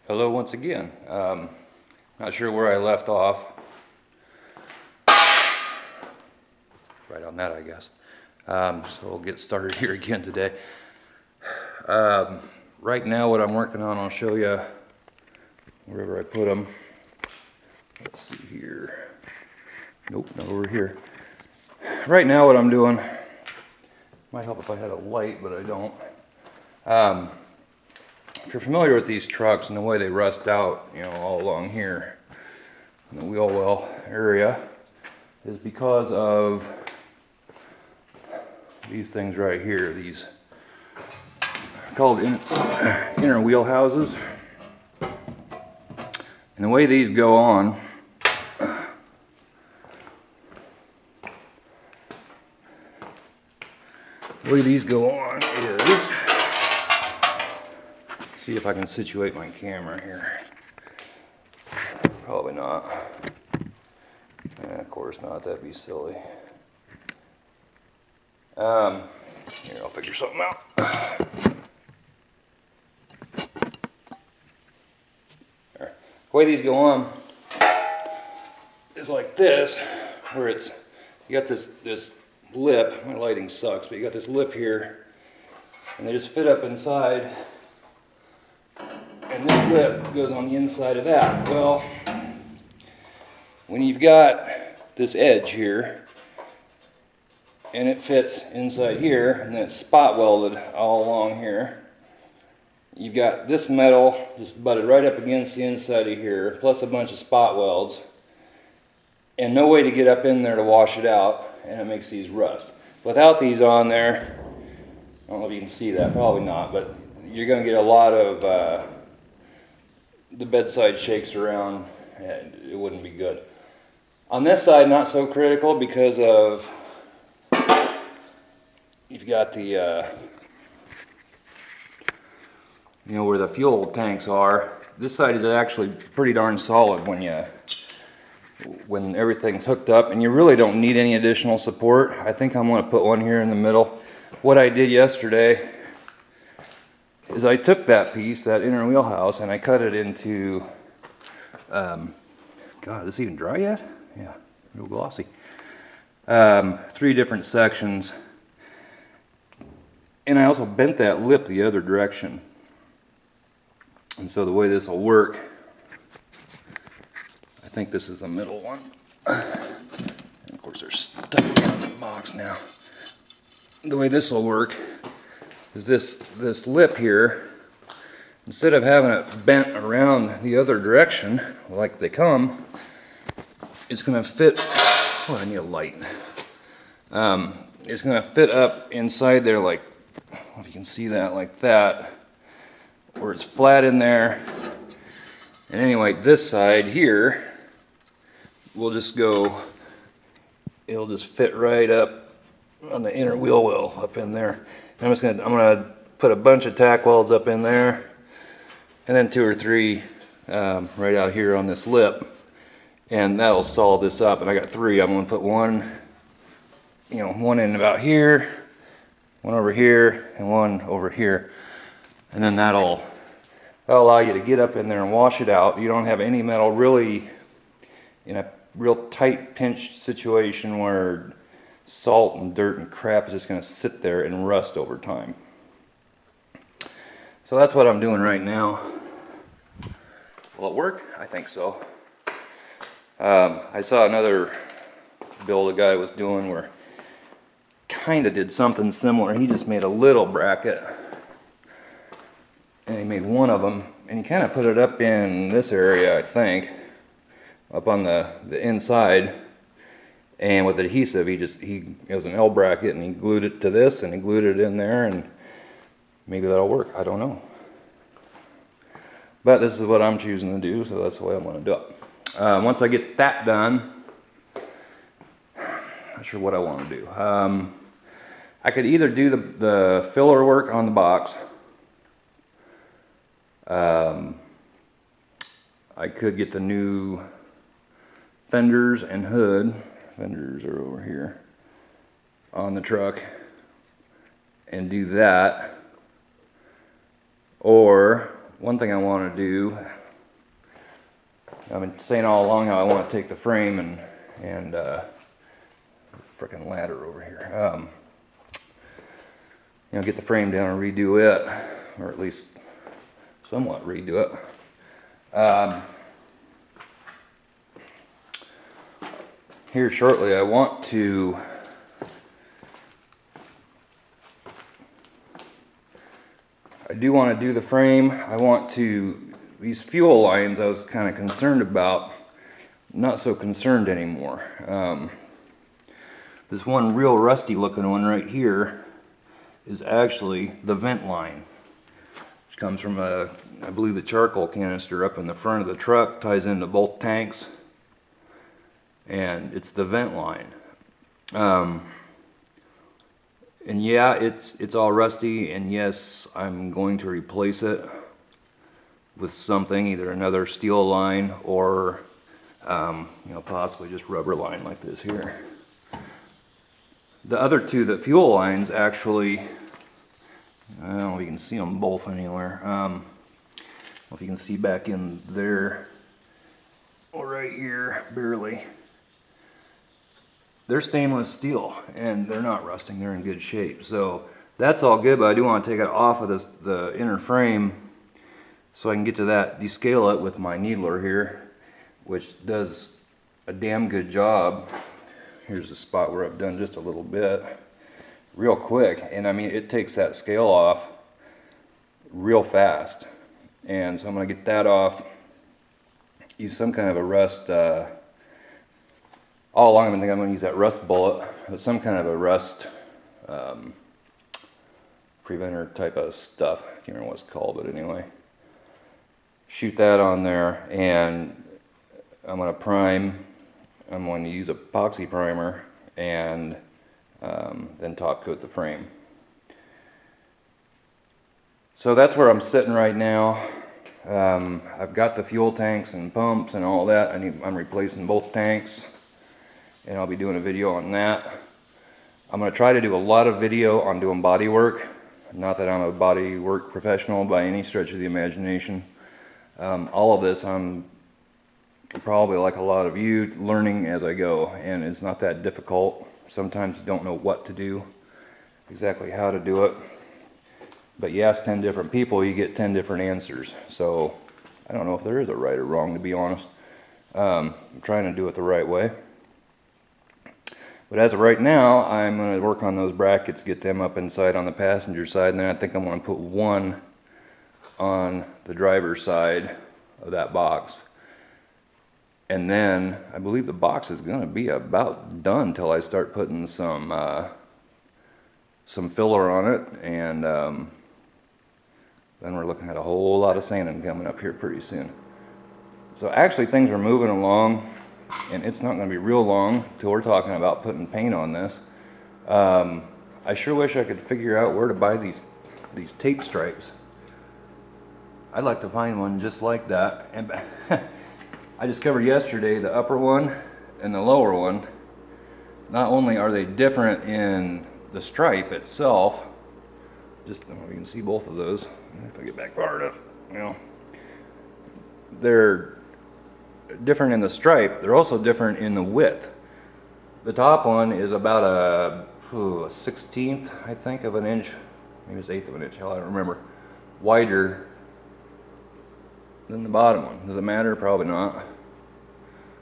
Hello once again. Not sure where I left off. Right on that, I guess. So we'll get started here again today. Right now what I'm working on, I'll show you wherever I put them. Let's see here. Nope, not over here. Right now what I'm doing, might help if I had a light, but I don't. If you're familiar with these trucks and the way they rust out, you know, all along here in the wheel well area, is because of these things right here. These are called inner wheel houses. And the way these go on, is, see if I can situate my camera here. Probably not. Of course not, that'd be silly. Here, I'll figure something out. There. The way these go on is like this, where it's, you got this lip, my lighting sucks, but you got this lip here, and they just fit up inside, and this lip goes on the inside of that. Well, when you've got this edge here, and it fits inside here, and then it's spot welded all along here, you've got this metal just butted right up against the inside of here, plus a bunch of spot welds, and no way to get up in there to wash it out, and it makes these rust. Without these on there, I don't know if you can see that, probably not, but you're going to get a lot of the bedside shakes around, and it wouldn't be good. On this side, not so critical because of, you've got the, you know, where the fuel tanks are. This side is actually pretty darn solid when everything's hooked up, and you really don't need any additional support. I think I'm going to put one here in the middle. What I did yesterday is I took that piece, that inner wheelhouse, and I cut it into, God, is this even dry yet? Yeah, real glossy. 3 different sections. And I also bent that lip the other direction. And so the way this will work, I think this is the middle one. And of course they're stuck down in the box now. The way this will work is this lip here, instead of having it bent around the other direction like they come, it's going to fit, oh, I need a light. It's going to fit up inside there like, I don't know if you can see that, like that, where it's flat in there. And anyway, this side here will just go, it'll just fit right up on the inner wheel well up in there. And I'm gonna put a bunch of tack welds up in there, and then 2 or 3 right out here on this lip, and that'll solid this up. And I got 3. I'm gonna put one, you know, one in about here, one over here, and one over here, and then that'll allow you to get up in there and wash it out. You don't have any metal really in a real tight pinch situation where salt and dirt and crap is just going to sit there and rust over time. So that's what I'm doing right now. Will it work? I think so. I saw another build a guy was doing where kind of did something similar. He just made a little bracket, and he made one of them, and he kind of put it up in this area, I think, up on the inside, and with adhesive, it was an L bracket, and he glued it to this, and he glued it in there, and maybe that'll work. I don't know. But this is what I'm choosing to do, so that's the way I'm going to do it. Once I get that done, not sure what I want to do. I could either do the filler work on the box. I could get the new fenders and hood. Fenders are over here on the truck and do that. Or one thing I want to do, I've been saying all along how I want to take the frame and frickin' ladder over here. You know, get the frame down and redo it, or at least somewhat redo it. Here shortly, I want to do the frame. I want to, these fuel lines I was kind of concerned about, not so concerned anymore. This one real rusty looking one right here is actually the vent line, which comes from I believe the charcoal canister up in the front of the truck, ties into both tanks, and it's the vent line. And yeah, it's all rusty, and yes, I'm going to replace it with something, either another steel line or you know, possibly just rubber line like this here. The other two, the fuel lines, actually, I don't know if you can see them both anywhere. I don't know if you can see back in there or right here, barely. They're stainless steel and they're not rusting, they're in good shape. So that's all good, but I do want to take it off of the inner frame so I can get to that, descale it with my needler here, which does a damn good job. Here's the spot where I've done just a little bit, real quick. And I mean, it takes that scale off real fast. And so I'm gonna get that off, use some kind of a rust, all along I've been thinking I'm going to use that rust bullet, but some kind of a rust preventer type of stuff. I can't remember what it's called, but anyway. Shoot that on there, and I'm going to prime. I'm going to use epoxy primer, and then top coat the frame. So that's where I'm sitting right now. I've got the fuel tanks and pumps and all that. I'm replacing both tanks, and I'll be doing a video on that. I'm going to try to do a lot of video on doing body work. Not that I'm a body work professional by any stretch of the imagination. All of this I'm probably, like a lot of you, learning as I go, and it's not that difficult. Sometimes you don't know what to do, exactly how to do it, but you ask 10 different people, you get 10 different answers. So I don't know if there is a right or wrong, to be honest. I'm trying to do it the right way. But as of right now, I'm going to work on those brackets, get them up inside on the passenger side, and then I think I'm going to put one on the driver's side of that box. And then I believe the box is going to be about done till I start putting some filler on it, and then we're looking at a whole lot of sanding coming up here pretty soon. So actually things are moving along. And it's not going to be real long till we're talking about putting paint on this. I sure wish I could figure out where to buy these tape stripes. I'd like to find one just like that. And I discovered yesterday the upper one and the lower one, not only are they different in the stripe itself, just, I don't know if you can see both of those. If I get back far enough, you know, they're different in the stripe. They're also different in the width. The top one is about a 1/16, I think, of an inch, maybe it's 1/8 of an inch, hell I don't remember, wider than the bottom one. Does it matter? Probably not.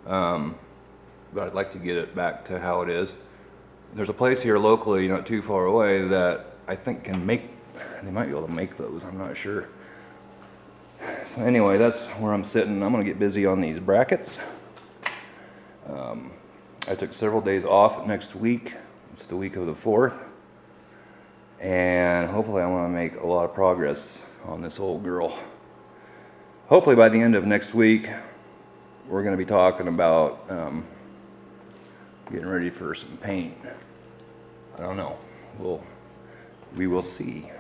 But I'd like to get it back to how it is. There's a place here locally, not too far away, that I think can make, they might be able to make those, I'm not sure. So anyway, that's where I'm sitting. I'm going to get busy on these brackets. I took several days off next week. It's the week of the 4th. And hopefully I want to make a lot of progress on this old girl. Hopefully by the end of next week, we're going to be talking about getting ready for some paint. I don't know. We will see.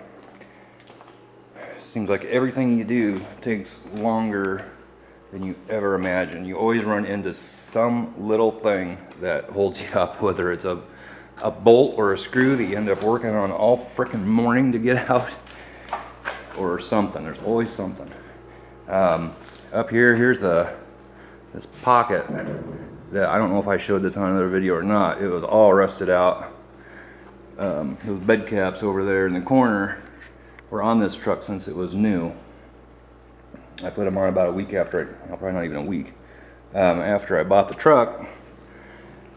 Seems like everything you do takes longer than you ever imagine. You always run into some little thing that holds you up, whether it's a bolt or a screw that you end up working on all frickin' morning to get out, or something. There's always something. Up here, here's this pocket that I don't know if I showed this on another video or not. It was all rusted out. Those bed caps over there in the corner were on this truck since it was new. I put them on about a week after, probably not even a week, after I bought the truck.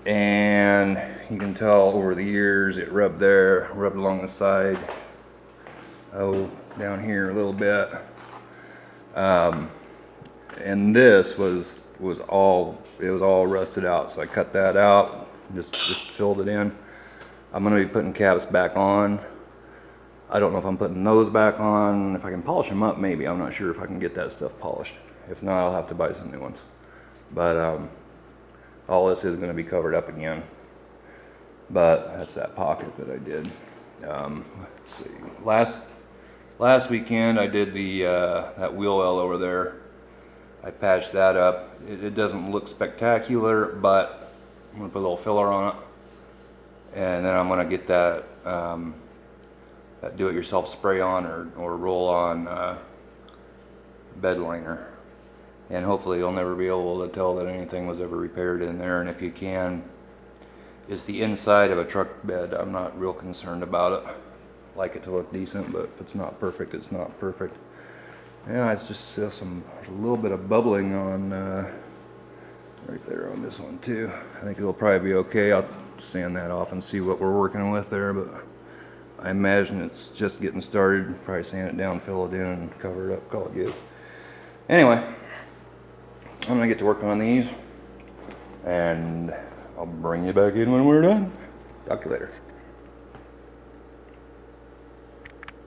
And you can tell over the years it rubbed there, rubbed along the side, down here a little bit. And this was all rusted out, so I cut that out, just filled it in. I'm gonna be putting caps back on. I don't know if I'm putting those back on. If I can polish them up, maybe. I'm not sure if I can get that stuff polished. If not, I'll have to buy some new ones. But all this is going to be covered up again. But that's that pocket that I did. Let's see. Last weekend I did the that wheel well over there. I patched that up. It doesn't look spectacular, but I'm going to put a little filler on it. And then I'm going to get that do-it-yourself spray on or roll on bed liner, and hopefully you'll never be able to tell that anything was ever repaired in there. And if you can, it's the inside of a truck bed. I'm not real concerned about it. I like it to look decent, but if it's not perfect, it's not perfect. Yeah, it's just there's a little bit of bubbling on right there on this one too. I think it'll probably be okay. I'll sand that off and see what we're working with there, but I imagine it's just getting started. Probably sand it down, fill it in, and cover it up, call it good. Anyway, I'm gonna get to work on these, and I'll bring you back in when we're done. Talk to you later.